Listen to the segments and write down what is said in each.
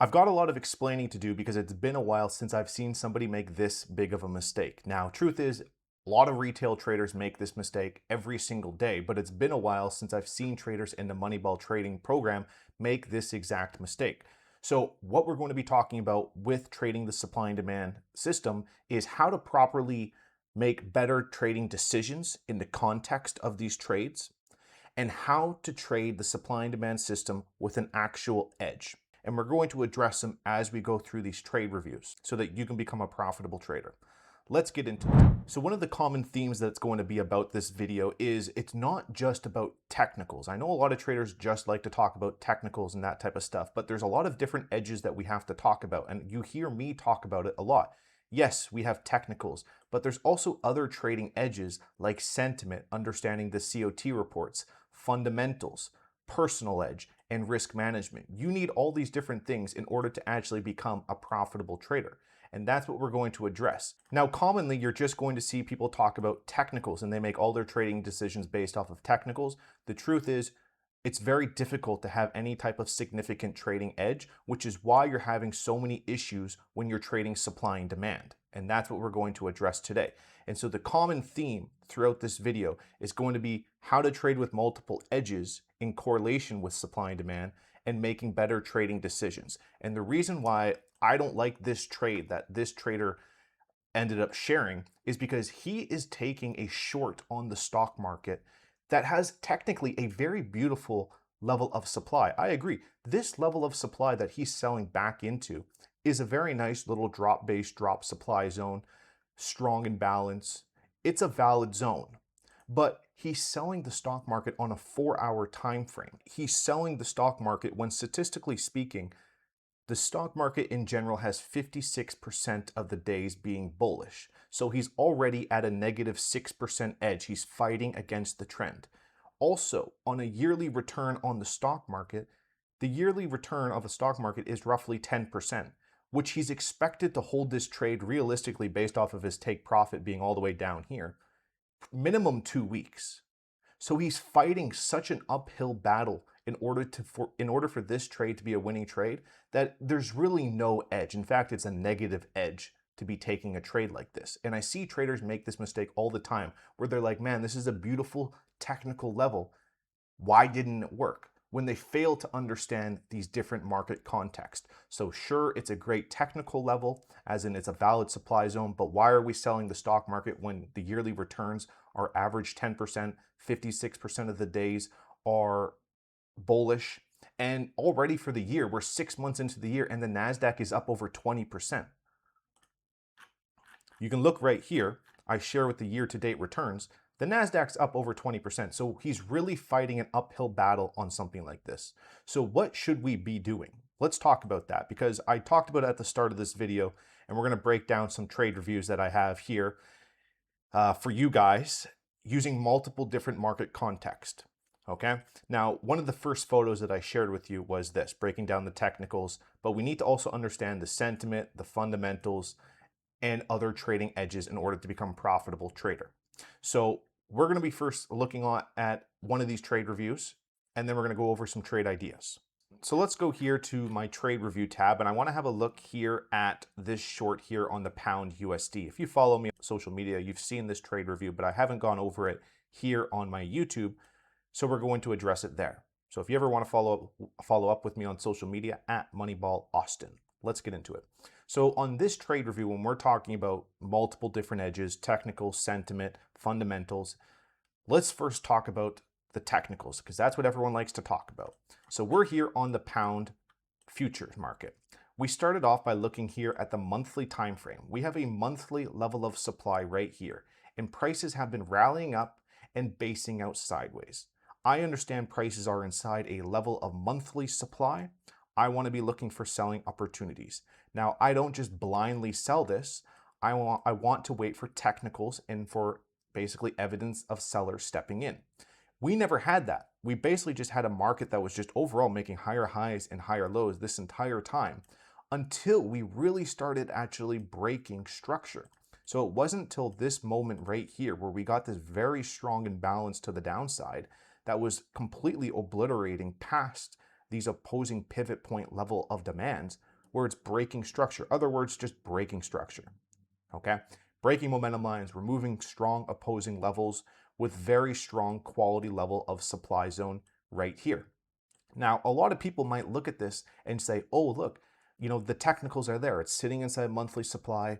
I've got a lot of explaining to do because it's been a while since I've seen somebody make this big of a mistake. Now, truth is, a lot of retail traders make this mistake every single day, but it's been a while since I've seen traders in the Moneyball trading program make this exact mistake. So what we're going to be talking about with trading the supply and demand system is how to properly make better trading decisions in the context of these trades and how to trade the supply and demand system with an actual edge. And we're going to address them as we go through these trade reviews so that you can become a profitable trader. Let's get into it. So one of the common themes that's going to be about this video is it's not just about technicals. I know a lot of traders just like to talk about technicals and that type of stuff, but there's a lot of different edges that we have to talk about, and you hear me talk about it a lot. Yes, we have technicals, but there's also other trading edges like sentiment, understanding the COT reports, fundamentals, personal edge, and risk management. You need all these different things in order to actually become a profitable trader. And that's what we're going to address. Now, commonly, you're just going to see people talk about technicals and they make all their trading decisions based off of technicals. The truth is, it's very difficult to have any type of significant trading edge, which is why you're having so many issues when you're trading supply and demand. And that's what we're going to address today. And so the common theme throughout this video is going to be how to trade with multiple edges in correlation with supply and demand and making better trading decisions. And the reason why I don't like this trade that this trader ended up sharing is because he is taking a short on the stock market that has technically a very beautiful level of supply. I agree. This level of supply that he's selling back into is a very nice little drop-based drop supply zone, strong in balance. It's a valid zone. But he's selling the stock market on a 4-hour time frame. He's selling the stock market when, statistically speaking, the stock market in general has 56% of the days being bullish. So he's already at a negative 6% edge. He's fighting against the trend. Also, on a yearly return on the stock market, the yearly return of the stock market is roughly 10%, which he's expected to hold this trade realistically based off of his take profit being all the way down here, minimum 2 weeks. So he's fighting such an uphill battle in order for this trade to be a winning trade that there's really no edge. In fact, it's a negative edge to be taking a trade like this. And I see traders make this mistake all the time where they're like, man, this is a beautiful technical level. Why didn't it work? When they fail to understand these different market contexts. So sure, it's a great technical level, as in it's a valid supply zone, but why are we selling the stock market when the yearly returns are average 10%, 56% of the days are bullish, and already for the year, we're 6 months into the year and the NASDAQ is up over 20%. You can look right here, I share with the year-to-date returns, the NASDAQ's up over 20%, so he's really fighting an uphill battle on something like this. So what should we be doing? Let's talk about that, because I talked about it at the start of this video, and we're gonna break down some trade reviews that I have here for you guys using multiple different market context. Okay, now one of the first photos that I shared with you was this, breaking down the technicals, but we need to also understand the sentiment, the fundamentals, and other trading edges in order to become a profitable trader. So we're going to be first looking at one of these trade reviews, and then we're going to go over some trade ideas. So let's go here to my trade review tab, and I want to have a look here at this short here on the pound USD. If you follow me on social media, you've seen this trade review, but I haven't gone over it here on my YouTube. So we're going to address it there. So if you ever want to follow up with me on social media at Moneyball Austin, let's get into it. So on this trade review, when we're talking about multiple different edges, technical, sentiment, fundamentals, let's first talk about the technicals, because that's what everyone likes to talk about. So we're here on the pound futures market. We started off by looking here at the monthly time frame. We have a monthly level of supply right here, and prices have been rallying up and basing out sideways. I understand prices are inside a level of monthly supply. I want to be looking for selling opportunities. Now, I don't just blindly sell this. I want to wait for technicals and for basically evidence of sellers stepping in. We never had that. We basically just had a market that was just overall making higher highs and higher lows this entire time until we really started actually breaking structure. So it wasn't until this moment right here where we got this very strong imbalance to the downside that was completely obliterating past these opposing pivot point level of demands where it's breaking structure. Other words, just breaking structure. Okay? Breaking momentum lines, removing strong opposing levels with very strong quality level of supply zone right here. Now, a lot of people might look at this and say, oh, look, the technicals are there. It's sitting inside monthly supply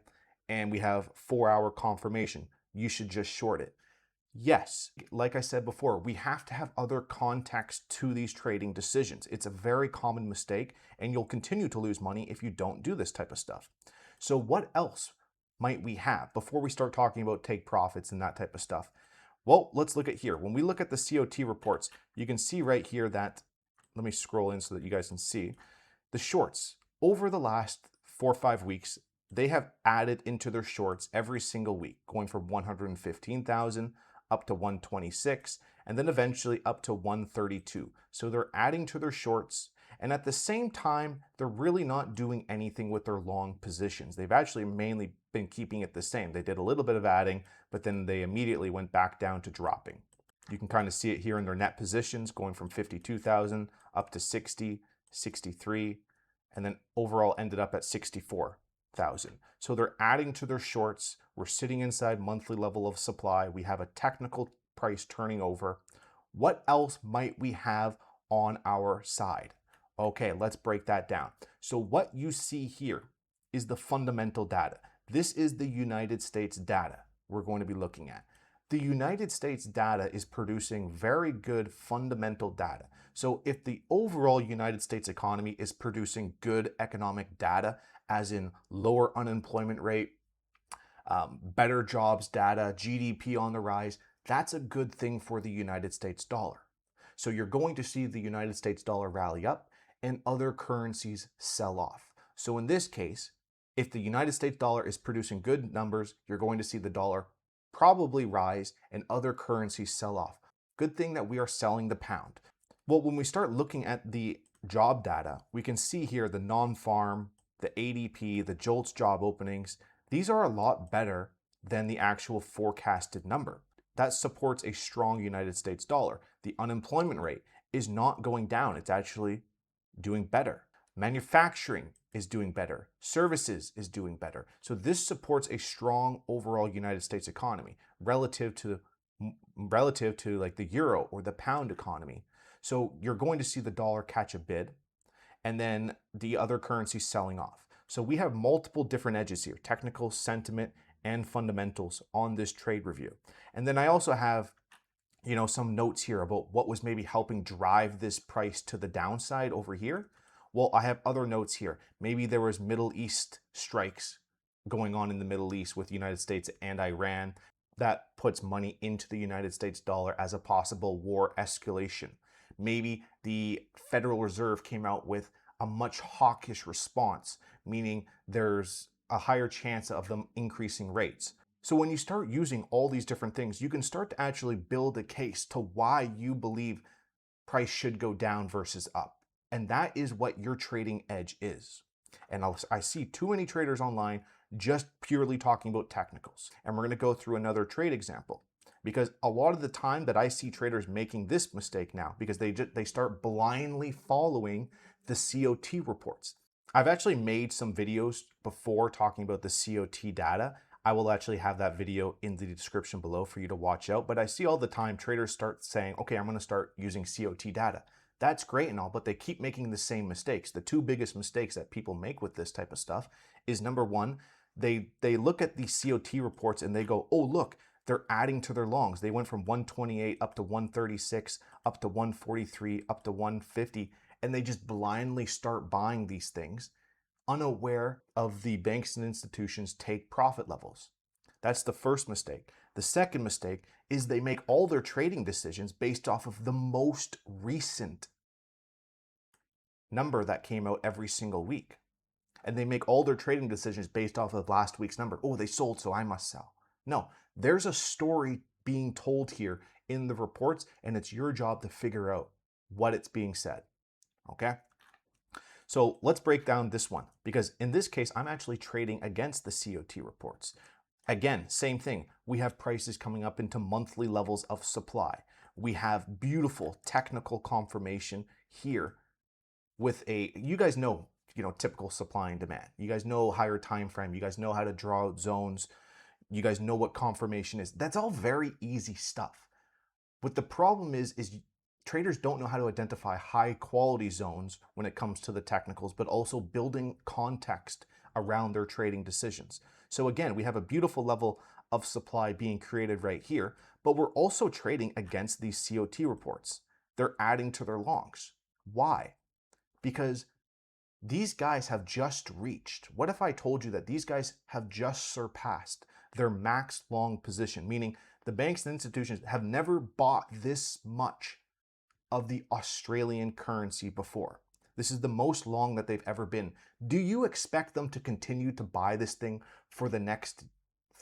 and we have 4-hour confirmation. You should just short it. Yes, like I said before, we have to have other context to these trading decisions. It's a very common mistake and you'll continue to lose money if you don't do this type of stuff. So what else might we have before we start talking about take profits and that type of stuff? Well, let's look at here. When we look at the COT reports, you can see right here that, let me scroll in so that you guys can see, the shorts over the last 4 or 5 weeks, they have added into their shorts every single week, going from 115,000 up to 126, and then eventually up to 132. So they're adding to their shorts, and at the same time, they're really not doing anything with their long positions. They've actually mainly been keeping it the same. They did a little bit of adding, but then they immediately went back down to dropping. You can kind of see it here in their net positions, going from 52,000 up to 60, 63, and then overall ended up at 64,000. So they're adding to their shorts. We're sitting inside monthly level of supply. We have a technical price turning over. What else might we have on our side? Okay, let's break that down. So what you see here is the fundamental data. This is the United States data we're going to be looking at. The United States data is producing very good fundamental data. So if the overall United States economy is producing good economic data, as in lower unemployment rate, better jobs data, GDP on the rise, that's a good thing for the United States dollar. So you're going to see the United States dollar rally up and other currencies sell off. So in this case, if the United States dollar is producing good numbers, you're going to see the dollar probably rise and other currencies sell off. Good thing that we are selling the pound. Well, when we start looking at the job data, we can see here the non-farm, the ADP, the JOLTS job openings. These are a lot better than the actual forecasted number. That supports a strong United States dollar. The unemployment rate is not going down. It's actually doing better. Manufacturing is doing better. Services is doing better. So this supports a strong overall United States economy relative to like the euro or the pound economy. So you're going to see the dollar catch a bid and then the other currencies selling off. So we have multiple different edges here, technical, sentiment, and fundamentals on this trade review. And then I also have some notes here about what was maybe helping drive this price to the downside over here. Well, I have other notes here. Maybe there was Middle East strikes going on in the Middle East with the United States and Iran. That puts money into the United States dollar as a possible war escalation. Maybe the Federal Reserve came out with a much hawkish response, meaning there's a higher chance of them increasing rates. So when you start using all these different things, you can start to actually build a case to why you believe price should go down versus up. And that is what your trading edge is. And I see too many traders online just purely talking about technicals. And we're going to go through another trade example, because a lot of the time that I see traders making this mistake now, because they start blindly following the COT reports. I've actually made some videos before talking about the COT data. I will actually have that video in the description below for you to watch out. But I see all the time traders start saying, okay, I'm going to start using COT data. That's great and all, but they keep making the same mistakes. The two biggest mistakes that people make with this type of stuff is, number one, they look at the COT reports and they go, oh, look, they're adding to their longs. They went from 128 up to 136, up to 143, up to 150, and they just blindly start buying these things, unaware of the banks and institutions' take profit levels. That's the first mistake. The second mistake is they make all their trading decisions based off of the most recent number that came out every single week. And they make all their trading decisions based off of last week's number. Oh, they sold, so I must sell. No, there's a story being told here in the reports, and it's your job to figure out what it's being said. Okay? So let's break down this one, because in this case, I'm actually trading against the COT reports. Again, same thing. We have prices coming up into monthly levels of supply. We have beautiful technical confirmation here with you guys know, typical supply and demand. You guys know higher time frame. You guys know how to draw out zones. You guys know what confirmation is. That's all very easy stuff. What the problem is traders don't know how to identify high quality zones when it comes to the technicals, but also building context around their trading decisions. So again, we have a beautiful level of supply being created right here, but we're also trading against these COT reports. They're adding to their longs. Why? Because these guys have just reached. What if I told you that these guys have just surpassed their max long position, meaning the banks and institutions have never bought this much of the Australian currency before. This is the most long that they've ever been. Do you expect them to continue to buy this thing for the next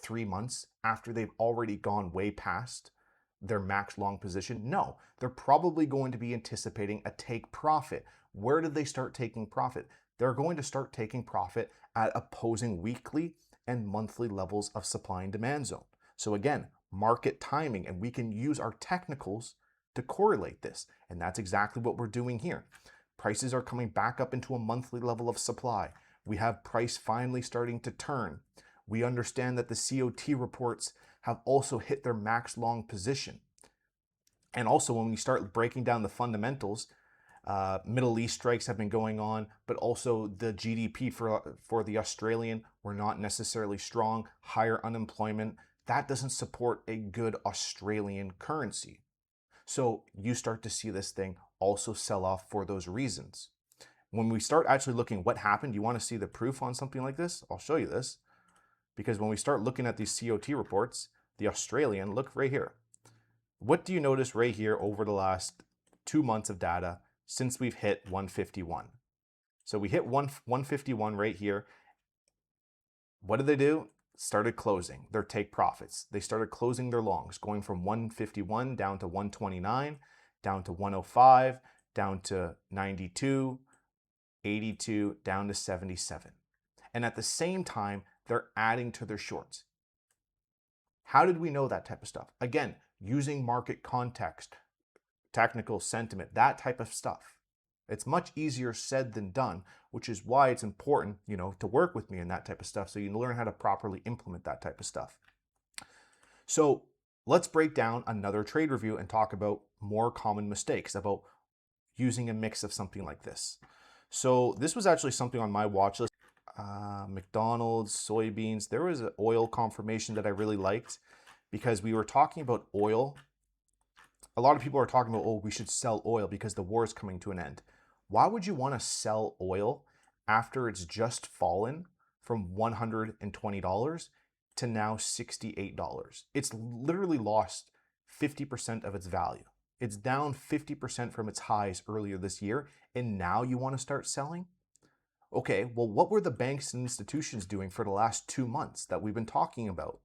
3 months after they've already gone way past their max long position? No, they're probably going to be anticipating a take profit. Where did they start taking profit? They're going to start taking profit at opposing weekly and monthly levels of supply and demand zone. So again, market timing, and we can use our technicals to correlate this. And that's exactly what we're doing here. Prices are coming back up into a monthly level of supply. We have price finally starting to turn. We understand that the COT reports have also hit their max long position. And also when we start breaking down the fundamentals, Middle East strikes have been going on, but also the GDP for the Australian were not necessarily strong, higher unemployment. That doesn't support a good Australian currency. So you start to see this thing also sell off for those reasons. When we start actually looking what happened, you want to see the proof on something like this? I'll show you this. Because when we start looking at these COT reports, the Australian, look right here. What do you notice right here over the last 2 months of data since we've hit 151? So we hit 151 right here. What did they do? Started closing their take profits. They started closing their longs, going from 151 down to 129, down to 105, down to 92, 82, down to 77. And at the same time, they're adding to their shorts. How did we know that type of stuff? Again, using market context, technical sentiment, that type of stuff. It's much easier said than done, which is why it's important, to work with me in that type of stuff so you can learn how to properly implement that type of stuff. So let's break down another trade review and talk about more common mistakes about using a mix of something like this. So this was actually something on my watch list. McDonald's, soybeans. There was an oil confirmation that I really liked because we were talking about oil. A lot of people are talking about, oh, we should sell oil because the war is coming to an end. Why would you want to sell oil after it's just fallen from $120 to now $68? It's literally lost 50% of its value. It's down 50% from its highs earlier this year, and now you want to start selling? Okay, well, what were the banks and institutions doing for the last 2 months that we've been talking about?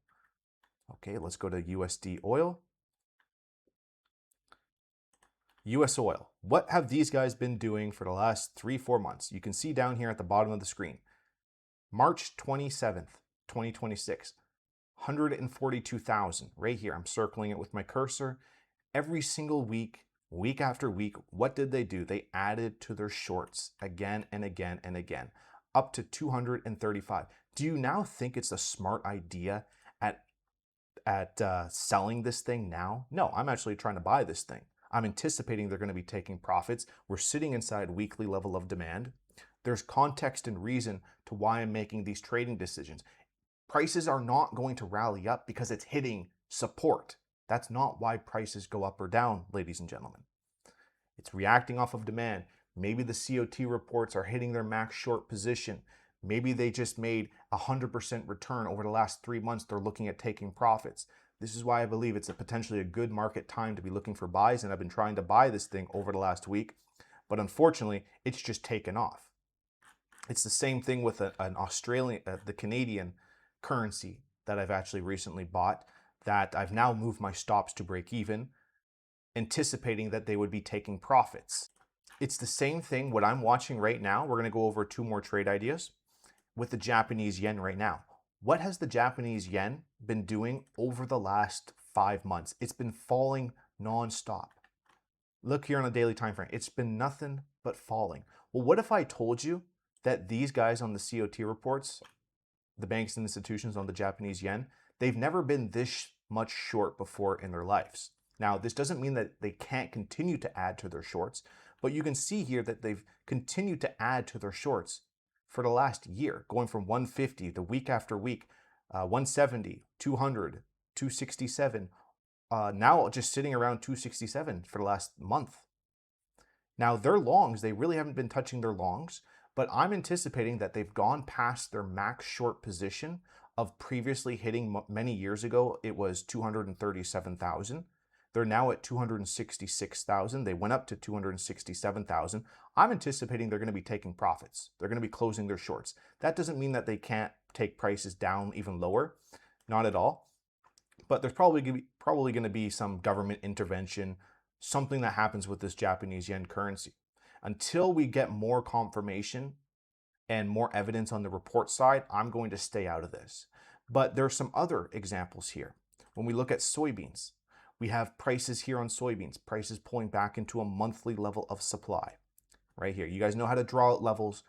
Okay, let's go to USD oil. US oil. What have these guys been doing for the last 3-4 months? You can see down here at the bottom of the screen. March 27th, 2026, 142,000 right here. I'm circling it with my cursor. Every single week, week after week, what did they do? They added to their shorts again and again and again, up to 235. Do you now think it's a smart idea at selling this thing now? No, I'm actually trying to buy this thing. I'm anticipating they're going to be taking profits. We're sitting inside weekly level of demand. There's context and reason to why I'm making these trading decisions. Prices are not going to rally up because it's hitting support. That's not why prices go up or down, ladies and gentlemen. It's reacting off of demand. Maybe the COT reports are hitting their max short position. Maybe they just made 100% return over the last 3 months. They're looking at taking profits. This is why I believe it's potentially a good market time to be looking for buys, and I've been trying to buy this thing over the last week, but unfortunately, it's just taken off. It's the same thing with an Australian, the Canadian currency that I've actually recently bought, that I've now moved my stops to break even, anticipating that they would be taking profits. It's the same thing what I'm watching right now. We're going to go over 2 more trade ideas with the Japanese yen right now. What has the Japanese yen been doing over the last 5 months? It's been falling nonstop. Look here on a daily time frame. It's been nothing but falling. Well, what if I told you that these guys on the COT reports, the banks and institutions on the Japanese yen, they've never been this much short before in their lives. Now, this doesn't mean that they can't continue to add to their shorts, but you can see here that they've continued to add to their shorts for the last year, going from 150 the week after week, 170, 200, 267, now just sitting around 267 for the last month. Now, their longs, they really haven't been touching their longs, but I'm anticipating that they've gone past their max short position of previously hitting many years ago. It was 237,000. They're now at 266,000. They went up to 267,000. I'm anticipating they're going to be taking profits. They're going to be closing their shorts. That doesn't mean that they can't take prices down even lower. Not at all. But there's probably going to be some government intervention, something that happens with this Japanese yen currency. Until we get more confirmation and more evidence on the report side, I'm going to stay out of this. But there are some other examples here. When we look at soybeans, we have prices here on soybeans, prices pulling back into a monthly level of supply right here. You guys know how to draw out levels.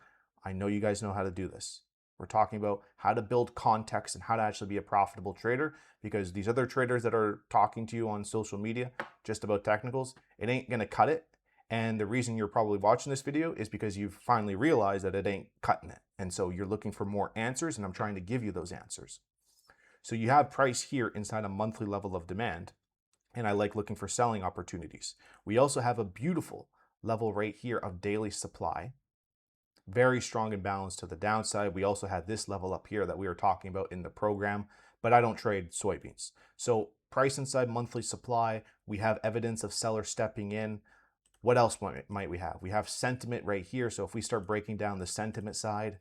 I know you guys know how to do this. We're talking about how to build context and how to actually be a profitable trader, because these other traders that are talking to you on social media just about technicals, it ain't going to cut it. And the reason you're probably watching this video is because you've finally realized that it ain't cutting it. And so you're looking for more answers, and I'm trying to give you those answers. So you have price here inside a monthly level of demand, and I like looking for selling opportunities. We also have a beautiful level right here of daily supply. Very strong and balanced to the downside. We also had this level up here that we were talking about in the program, but I don't trade soybeans. So price inside monthly supply, we have evidence of sellers stepping in. What else might we have? We have sentiment right here. So if we start breaking down the sentiment side,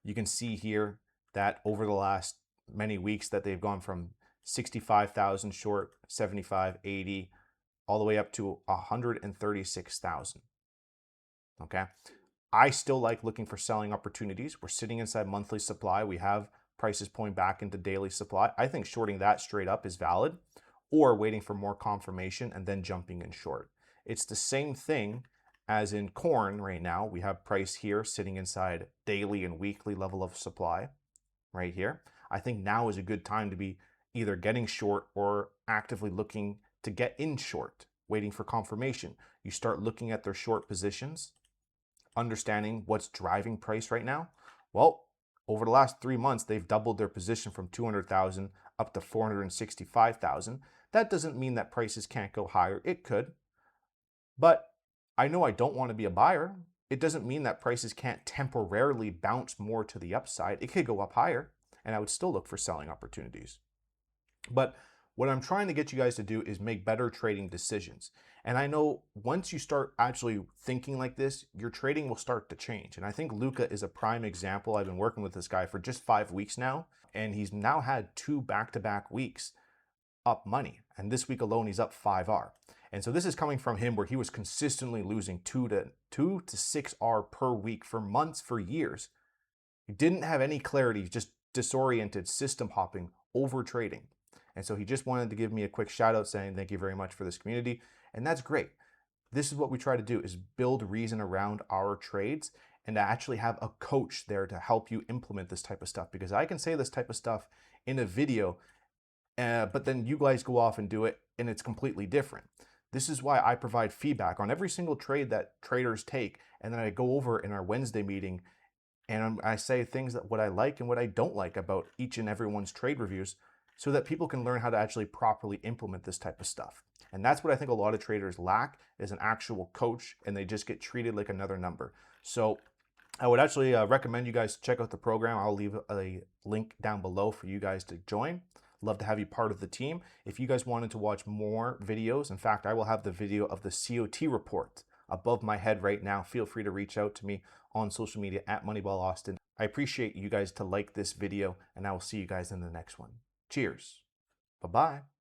you can see here that over the last many weeks that they've gone from 65,000 short, 75, 80, all the way up to 136,000. Okay. I still like looking for selling opportunities. We're sitting inside monthly supply. We have prices pulling back into daily supply. I think shorting that straight up is valid, or waiting for more confirmation and then jumping in short. It's the same thing as in corn right now. We have price here sitting inside daily and weekly level of supply right here. I think now is a good time to be either getting short or actively looking to get in short, waiting for confirmation. You start looking at their short positions, understanding what's driving price right now. Well, over the last 3 months, they've doubled their position from 200,000 up to 465,000. That doesn't mean that prices can't go higher. It could. But I know I don't want to be a buyer. It doesn't mean that prices can't temporarily bounce more to the upside. It could go up higher, and I would still look for selling opportunities. But what I'm trying to get you guys to do is make better trading decisions. And I know once you start actually thinking like this, your trading will start to change. And I think Luca is a prime example. I've been working with this guy for just 5 weeks now, and he's now had 2 back-to-back weeks up money. And this week alone, he's up 5R. And so this is coming from him where he was consistently losing 2 to 6R per week for months, for years. He didn't have any clarity, just disoriented, system hopping, over trading. And so he just wanted to give me a quick shout out saying thank you very much for this community. And that's great. This is what we try to do, is build reason around our trades and to actually have a coach there to help you implement this type of stuff. Because I can say this type of stuff in a video, but then you guys go off and do it and it's completely different. This is why I provide feedback on every single trade that traders take. And then I go over in our Wednesday meeting and I say things that what I like and what I don't like about each and everyone's trade reviews, so that people can learn how to actually properly implement this type of stuff. And that's what I think a lot of traders lack, is an actual coach, and they just get treated like another number. So I would actually recommend you guys check out the program. I'll leave a link down below for you guys to join. Love to have you part of the team. If you guys wanted to watch more videos, in fact, I will have the video of the COT report above my head right now. Feel free to reach out to me on social media at MoneyballAustin. I appreciate you guys to like this video, and I will see you guys in the next one. Cheers. Bye-bye.